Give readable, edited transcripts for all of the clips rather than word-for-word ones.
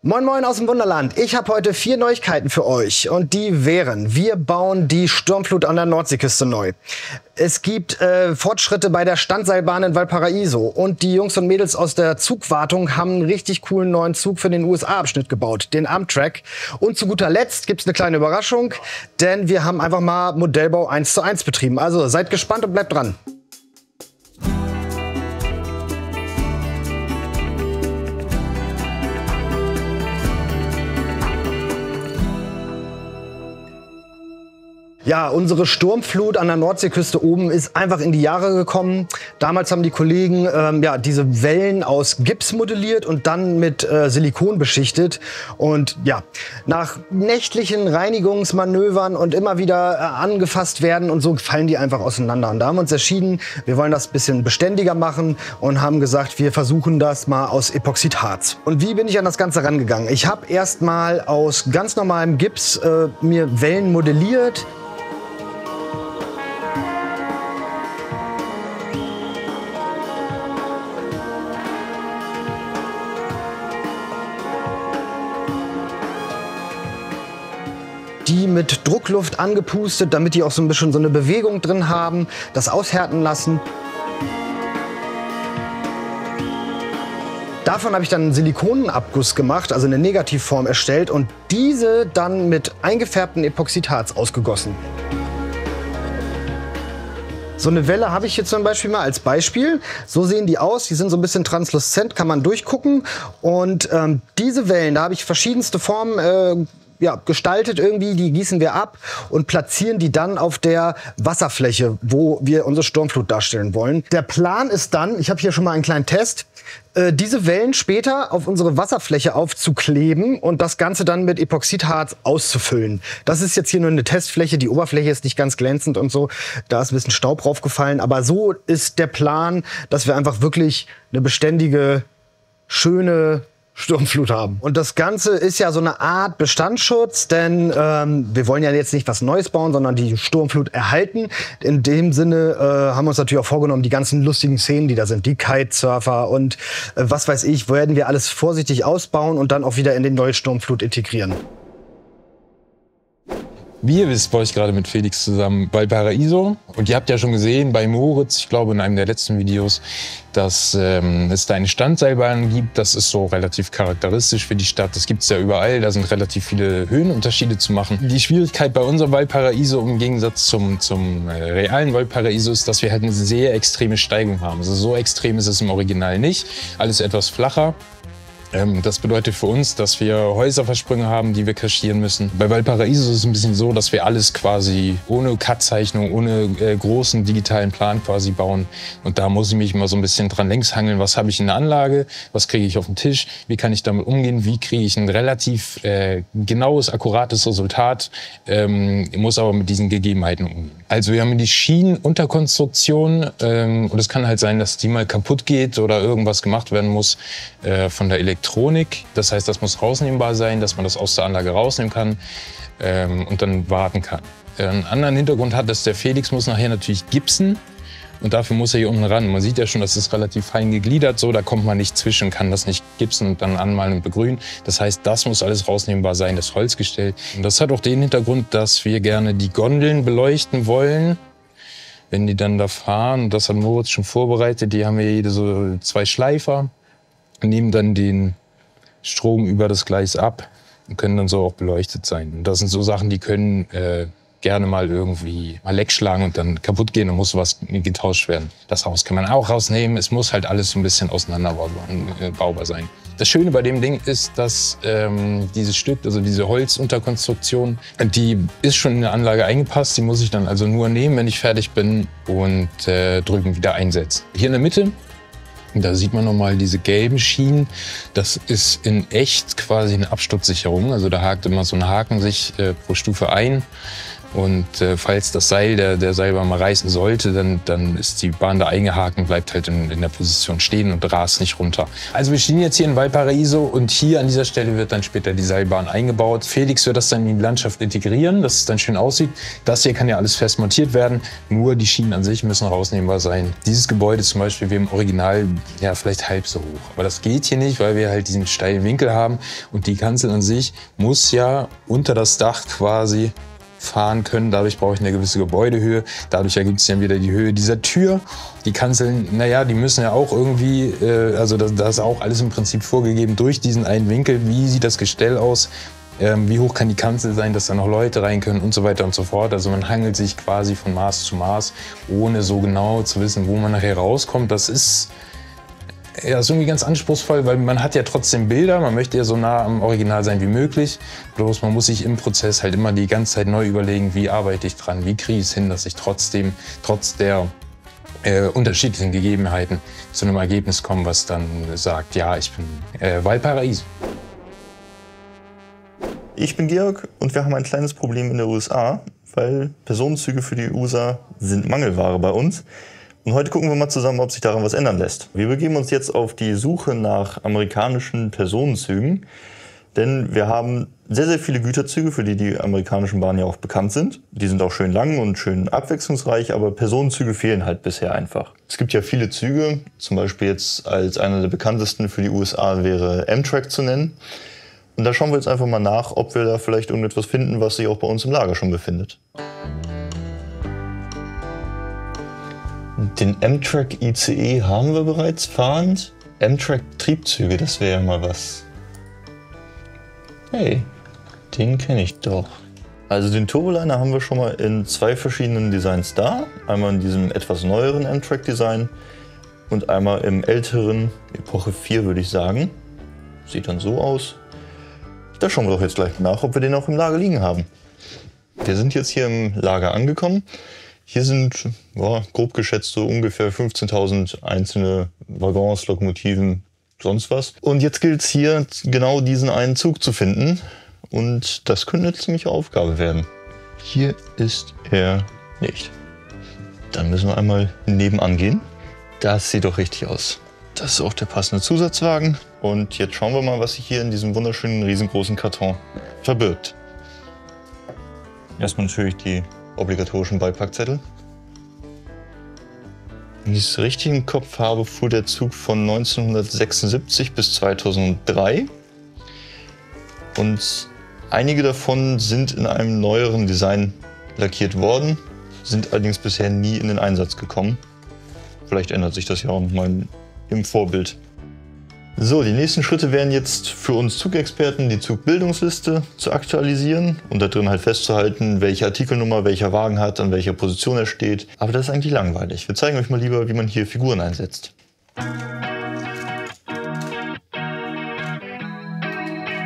Moin Moin aus dem Wunderland. Ich habe heute 4 Neuigkeiten für euch und die wären: Wir bauen die Sturmflut an der Nordseeküste neu. Es gibt Fortschritte bei der Standseilbahn in Valparaiso und die Jungs und Mädels aus der Zugwartung haben einen richtig coolen neuen Zug für den USA-Abschnitt gebaut, den Amtrak. Und zu guter Letzt gibt's eine kleine Überraschung, denn wir haben einfach mal Modellbau 1:1 betrieben. Also seid gespannt und bleibt dran. Ja, unsere Sturmflut an der Nordseeküste oben ist einfach in die Jahre gekommen. Damals haben die Kollegen diese Wellen aus Gips modelliert und dann mit Silikon beschichtet. Und ja, nach nächtlichen Reinigungsmanövern und immer wieder angefasst werden und so fallen die einfach auseinander. Und da haben wir uns entschieden, wir wollen das ein bisschen beständiger machen und haben gesagt, wir versuchen das mal aus Epoxidharz. Und wie bin ich an das Ganze rangegangen? Ich habe erst mal aus ganz normalem Gips mir Wellen modelliert. Die mit Druckluft angepustet, damit die auch so ein bisschen so eine Bewegung drin haben, das aushärten lassen. Davon habe ich dann einen Silikonabguss gemacht, also eine Negativform erstellt und diese dann mit eingefärbtem Epoxidharz ausgegossen. So eine Welle habe ich hier zum Beispiel mal als Beispiel. So sehen die aus, die sind so ein bisschen transluzent, kann man durchgucken. Und diese Wellen, da habe ich verschiedenste Formen gestaltet irgendwie, die gießen wir ab und platzieren die dann auf der Wasserfläche, wo wir unsere Sturmflut darstellen wollen. Der Plan ist dann, ich habe hier schon mal einen kleinen Test, diese Wellen später auf unsere Wasserfläche aufzukleben und das Ganze dann mit Epoxidharz auszufüllen. Das ist jetzt hier nur eine Testfläche, die Oberfläche ist nicht ganz glänzend und so, da ist ein bisschen Staub draufgefallen, aber so ist der Plan, dass wir einfach wirklich eine beständige, schöne Sturmflut haben. Und das Ganze ist ja so eine Art Bestandsschutz, denn wir wollen ja jetzt nicht was Neues bauen, sondern die Sturmflut erhalten. In dem Sinne haben wir uns natürlich auch vorgenommen, die ganzen lustigen Szenen, die da sind, die Kitesurfer und was weiß ich, werden wir alles vorsichtig ausbauen und dann auch wieder in die neue Sturmflut integrieren. Wie ihr wisst, baue ich gerade mit Felix zusammen Valparaiso. Und ihr habt ja schon gesehen bei Moritz, ich glaube in einem der letzten Videos, dass es da eine Standseilbahn gibt. Das ist so relativ charakteristisch für die Stadt. Das gibt es ja überall. Da sind relativ viele Höhenunterschiede zu machen. Die Schwierigkeit bei unserem Valparaiso im Gegensatz zum realen Valparaiso ist, dass wir halt eine sehr extreme Steigung haben. Also so extrem ist es im Original nicht. Alles etwas flacher. Das bedeutet für uns, dass wir Häuserversprünge haben, die wir kaschieren müssen. Bei Valparaiso ist es ein bisschen so, dass wir alles quasi ohne Cut-Zeichnung, ohne großen digitalen Plan quasi bauen. Und da muss ich mich immer so ein bisschen dran längs hangeln. Was habe ich in der Anlage? Was kriege ich auf den Tisch? Wie kann ich damit umgehen? Wie kriege ich ein relativ genaues, akkurates Resultat? Muss aber mit diesen Gegebenheiten umgehen. Also wir haben die Schienenunterkonstruktion und es kann halt sein, dass die mal kaputt geht oder irgendwas gemacht werden muss von der Elektronik. Das heißt, das muss rausnehmbar sein, dass man das aus der Anlage rausnehmen kann und dann warten kann. Einen anderen Hintergrund hat, dass der Felix muss nachher natürlich gipsen und dafür muss er hier unten ran. Man sieht ja schon, das ist relativ fein gegliedert, so, da kommt man nicht zwischen, kann das nicht gipsen und dann anmalen und begrünen. Das heißt, das muss alles rausnehmbar sein, das Holzgestell. Und das hat auch den Hintergrund, dass wir gerne die Gondeln beleuchten wollen, wenn die dann da fahren. Das hat Moritz schon vorbereitet, die haben wir jede so 2 Schleifer. Nehmen dann den Strom über das Gleis ab und können dann so auch beleuchtet sein. Und das sind so Sachen, die können gerne mal irgendwie mal Leck schlagen und dann kaputt gehen und muss was getauscht werden. Das Haus kann man auch rausnehmen. Es muss halt alles so ein bisschen auseinanderbaubar sein. Das Schöne bei dem Ding ist, dass dieses Stück, also diese Holzunterkonstruktion, die ist schon in der Anlage eingepasst. Die muss ich dann also nur nehmen, wenn ich fertig bin und drüben wieder einsetzen. Hier in der Mitte, da sieht man nochmal diese gelben Schienen. Das ist in echt quasi eine Absturzsicherung. Also da hakt immer so ein Haken sich pro Stufe ein. Und falls das Seil der Seilbahn mal reißen sollte, dann ist die Bahn da eingehakt und bleibt halt in der Position stehen und rast nicht runter. Also wir stehen jetzt hier in Valparaiso und hier an dieser Stelle wird dann später die Seilbahn eingebaut. Felix wird das dann in die Landschaft integrieren, dass es dann schön aussieht. Das hier kann ja alles fest montiert werden, nur die Schienen an sich müssen rausnehmbar sein. Dieses Gebäude zum Beispiel wäre im Original ja vielleicht halb so hoch. Aber das geht hier nicht, weil wir halt diesen steilen Winkel haben und die Kanzel an sich muss ja unter das Dach quasi fahren können. Dadurch brauche ich eine gewisse Gebäudehöhe. Dadurch ergibt es dann wieder die Höhe dieser Tür. Die Kanzeln, naja, die müssen ja auch irgendwie, also das ist auch alles im Prinzip vorgegeben durch diesen einen Winkel. Wie sieht das Gestell aus? Wie hoch kann die Kanzel sein, dass da noch Leute rein können und so weiter und so fort. Also man hangelt sich quasi von Maß zu Maß, ohne so genau zu wissen, wo man nachher rauskommt. Das ist irgendwie ganz anspruchsvoll, weil man hat ja trotzdem Bilder, man möchte ja so nah am Original sein wie möglich. Bloß man muss sich im Prozess halt immer die ganze Zeit neu überlegen, wie arbeite ich dran, wie kriege ich es hin, dass ich trotzdem, trotz der unterschiedlichen Gegebenheiten zu einem Ergebnis komme, was dann sagt, ja, ich bin Valparaiso. Ich bin Georg und wir haben ein kleines Problem in den USA, weil Personenzüge für die USA sind Mangelware bei uns. Und heute gucken wir mal zusammen, ob sich daran was ändern lässt. Wir begeben uns jetzt auf die Suche nach amerikanischen Personenzügen, denn wir haben sehr, sehr viele Güterzüge, für die die amerikanischen Bahnen ja auch bekannt sind. Die sind auch schön lang und schön abwechslungsreich, aber Personenzüge fehlen halt bisher einfach. Es gibt ja viele Züge, zum Beispiel jetzt als einer der bekanntesten für die USA wäre Amtrak zu nennen. Und da schauen wir jetzt einfach mal nach, ob wir da vielleicht irgendetwas finden, was sich auch bei uns im Lager schon befindet. Den Amtrak ICE haben wir bereits fahrend. Amtrak-Triebzüge, das wäre ja mal was. Hey, den kenne ich doch. Also den Turboliner haben wir schon mal in zwei verschiedenen Designs da. Einmal in diesem etwas neueren Amtrak-Design und einmal im älteren, Epoche 4 würde ich sagen. Sieht dann so aus. Da schauen wir doch jetzt gleich nach, ob wir den auch im Lager liegen haben. Wir sind jetzt hier im Lager angekommen. Hier sind, ja, grob geschätzt, so ungefähr 15.000 einzelne Waggons, Lokomotiven, sonst was. Und jetzt gilt es hier, genau diesen einen Zug zu finden. Und das könnte eine ziemliche Aufgabe werden. Hier ist er nicht. Dann müssen wir einmal nebenan gehen. Das sieht doch richtig aus. Das ist auch der passende Zusatzwagen. Und jetzt schauen wir mal, was sich hier in diesem wunderschönen, riesengroßen Karton verbirgt. Erstmal natürlich die obligatorischen Beipackzettel. Wenn ich es richtig im Kopf habe, fuhr der Zug von 1976 bis 2003. Und einige davon sind in einem neueren Design lackiert worden, sind allerdings bisher nie in den Einsatz gekommen. Vielleicht ändert sich das ja auch noch mal im Vorbild. So, die nächsten Schritte wären jetzt für uns Zugexperten, die Zugbildungsliste zu aktualisieren und da drin halt festzuhalten, welche Artikelnummer welcher Wagen hat, an welcher Position er steht. Aber das ist eigentlich langweilig. Wir zeigen euch mal lieber, wie man hier Figuren einsetzt.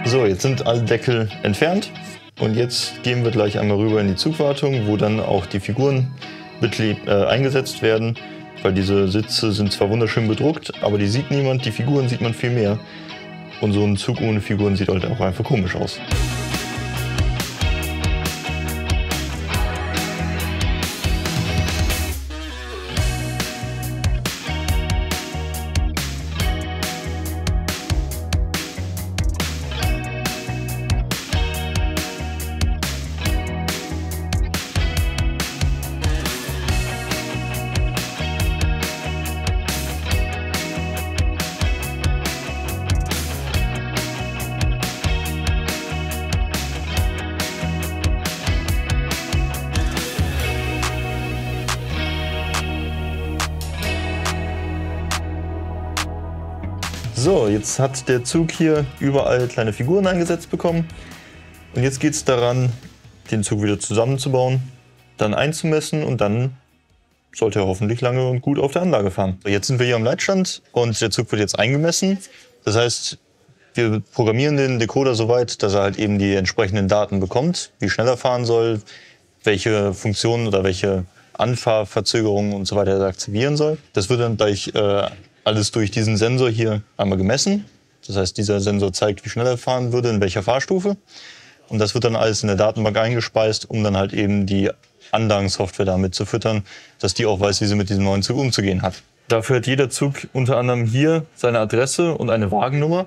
So, jetzt sind alle Deckel entfernt und jetzt gehen wir gleich einmal rüber in die Zugwartung, wo dann auch die Figuren eingesetzt werden. Weil diese Sitze sind zwar wunderschön bedruckt, aber die sieht niemand, die Figuren sieht man viel mehr. Und so ein Zug ohne Figuren sieht halt auch einfach komisch aus. So, jetzt hat der Zug hier überall kleine Figuren eingesetzt bekommen. Und jetzt geht es daran, den Zug wieder zusammenzubauen, dann einzumessen und dann sollte er hoffentlich lange und gut auf der Anlage fahren. Jetzt sind wir hier am Leitstand und der Zug wird jetzt eingemessen. Das heißt, wir programmieren den Decoder so weit, dass er halt eben die entsprechenden Daten bekommt, wie schnell er fahren soll, welche Funktionen oder welche Anfahrverzögerungen und so weiter er aktivieren soll. Das wird dann gleich alles durch diesen Sensor hier einmal gemessen. Das heißt, dieser Sensor zeigt, wie schnell er fahren würde, in welcher Fahrstufe. Und das wird dann alles in der Datenbank eingespeist, um dann halt eben die Anlagensoftware damit zu füttern, dass die auch weiß, wie sie mit diesem neuen Zug umzugehen hat. Dafür hat jeder Zug unter anderem hier seine Adresse und eine Wagennummer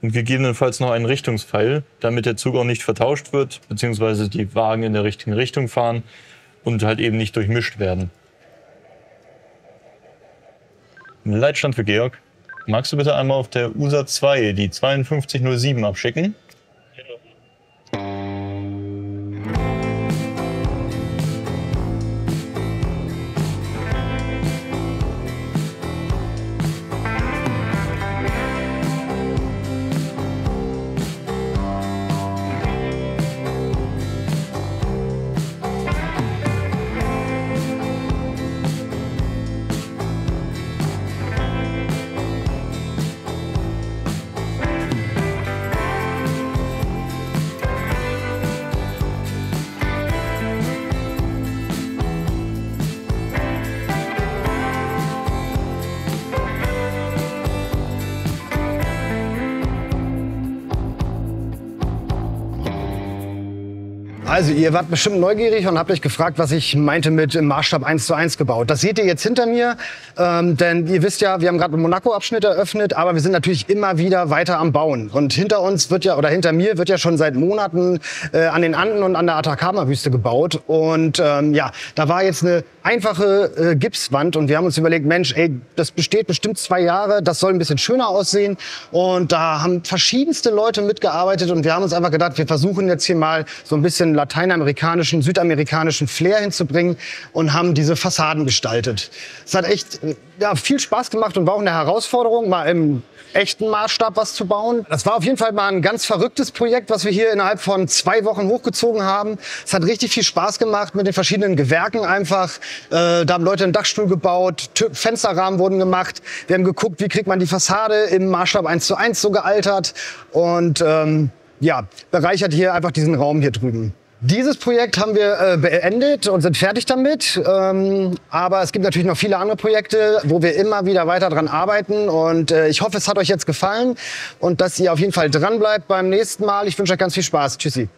und gegebenenfalls noch einen Richtungspfeil, damit der Zug auch nicht vertauscht wird, beziehungsweise die Wagen in der richtigen Richtung fahren und halt eben nicht durchmischt werden. Leitstand für Georg. Magst du bitte einmal auf der USA 2 die 5207 abschicken? Also ihr wart bestimmt neugierig und habt euch gefragt, was ich meinte mit im Maßstab 1:1 gebaut. Das seht ihr jetzt hinter mir, denn ihr wisst ja, wir haben gerade einen Monaco-Abschnitt eröffnet, aber wir sind natürlich immer wieder weiter am Bauen. Und hinter uns wird ja, oder hinter mir wird ja schon seit Monaten an den Anden und an der Atacama-Wüste gebaut. Und ja, da war jetzt eine einfache Gipswand und wir haben uns überlegt, Mensch, ey, das besteht bestimmt 2 Jahre, das soll ein bisschen schöner aussehen. Und da haben verschiedenste Leute mitgearbeitet und wir haben uns einfach gedacht, wir versuchen jetzt hier mal so ein bisschen lateinamerikanischen, südamerikanischen Flair hinzubringen und haben diese Fassaden gestaltet. Es hat echt ja, viel Spaß gemacht und war auch eine Herausforderung, mal im echten Maßstab was zu bauen. Das war auf jeden Fall mal ein ganz verrücktes Projekt, was wir hier innerhalb von 2 Wochen hochgezogen haben. Es hat richtig viel Spaß gemacht mit den verschiedenen Gewerken einfach. Da haben Leute einen Dachstuhl gebaut, Fensterrahmen wurden gemacht. Wir haben geguckt, wie kriegt man die Fassade im Maßstab 1:1 so gealtert und ja, bereichert hier einfach diesen Raum hier drüben. Dieses Projekt haben wir beendet und sind fertig damit. Aber es gibt natürlich noch viele andere Projekte, wo wir immer wieder weiter dran arbeiten. Und ich hoffe, es hat euch jetzt gefallen und dass ihr auf jeden Fall dran bleibt beim nächsten Mal. Ich wünsche euch ganz viel Spaß. Tschüssi.